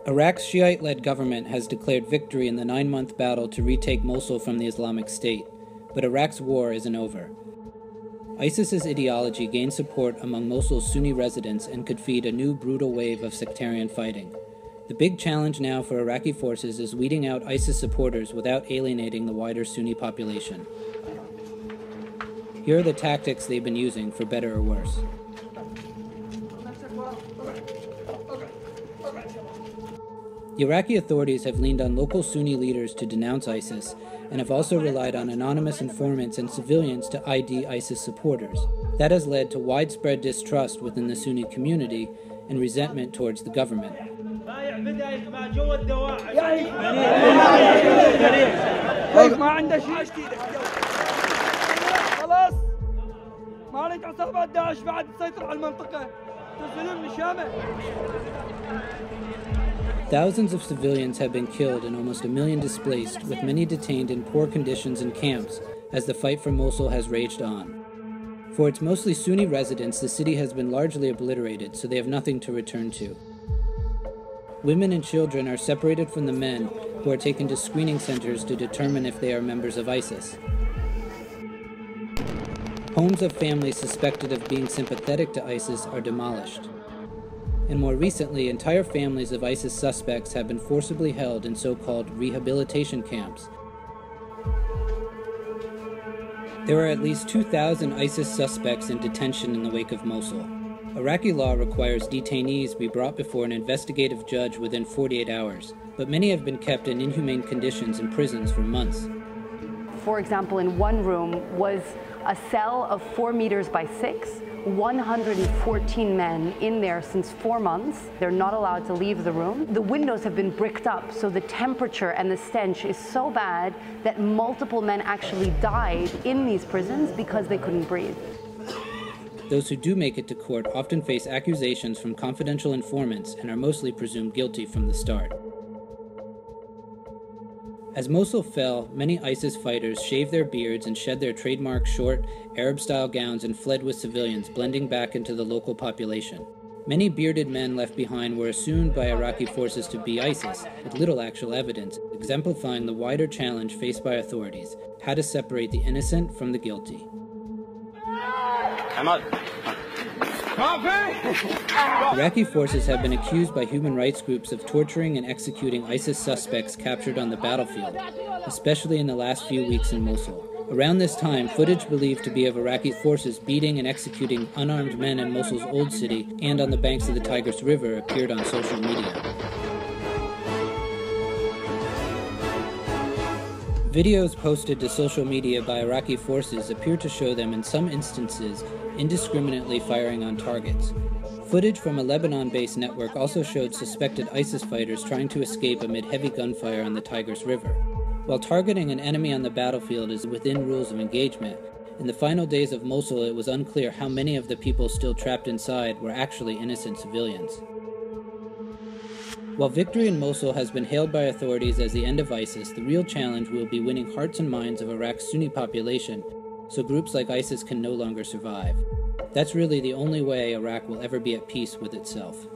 Iraq's Shiite-led government has declared victory in the 9-month battle to retake Mosul from the Islamic State, but Iraq's war isn't over. ISIS's ideology gained support among Mosul's Sunni residents and could feed a new brutal wave of sectarian fighting. The big challenge now for Iraqi forces is weeding out ISIS supporters without alienating the wider Sunni population. Here are the tactics they've been using, for better or worse. The Iraqi authorities have leaned on local Sunni leaders to denounce ISIS, and have also relied on anonymous informants and civilians to ID ISIS supporters. That has led to widespread distrust within the Sunni community and resentment towards the government. Thousands of civilians have been killed and almost 1 million displaced, with many detained in poor conditions in camps as the fight for Mosul has raged on. For its mostly Sunni residents, the city has been largely obliterated, so they have nothing to return to. Women and children are separated from the men, who are taken to screening centers to determine if they are members of ISIS. Homes of families suspected of being sympathetic to ISIS are demolished. And more recently, entire families of ISIS suspects have been forcibly held in so-called rehabilitation camps. There are at least 2,000 ISIS suspects in detention in the wake of Mosul. Iraqi law requires detainees be brought before an investigative judge within 48 hours, but many have been kept in inhumane conditions in prisons for months. For example, in one room was a cell of 4 meters by 6, 114 men in there since 4 months. They're not allowed to leave the room. The windows have been bricked up, so the temperature and the stench is so bad that multiple men actually died in these prisons because they couldn't breathe. Those who do make it to court often face accusations from confidential informants and are mostly presumed guilty from the start. As Mosul fell, many ISIS fighters shaved their beards and shed their trademark short, Arab-style gowns and fled with civilians, blending back into the local population. Many bearded men left behind were assumed by Iraqi forces to be ISIS, with little actual evidence, exemplifying the wider challenge faced by authorities: how to separate the innocent from the guilty. Iraqi forces have been accused by human rights groups of torturing and executing ISIS suspects captured on the battlefield, especially in the last few weeks in Mosul. Around this time, footage believed to be of Iraqi forces beating and executing unarmed men in Mosul's old city and on the banks of the Tigris River appeared on social media. Videos posted to social media by Iraqi forces appear to show them in some instances indiscriminately firing on targets. Footage from a Lebanon-based network also showed suspected ISIS fighters trying to escape amid heavy gunfire on the Tigris River. While targeting an enemy on the battlefield is within rules of engagement, in the final days of Mosul it was unclear how many of the people still trapped inside were actually innocent civilians. While victory in Mosul has been hailed by authorities as the end of ISIS, the real challenge will be winning hearts and minds of Iraq's Sunni population so groups like ISIS can no longer survive. That's really the only way Iraq will ever be at peace with itself.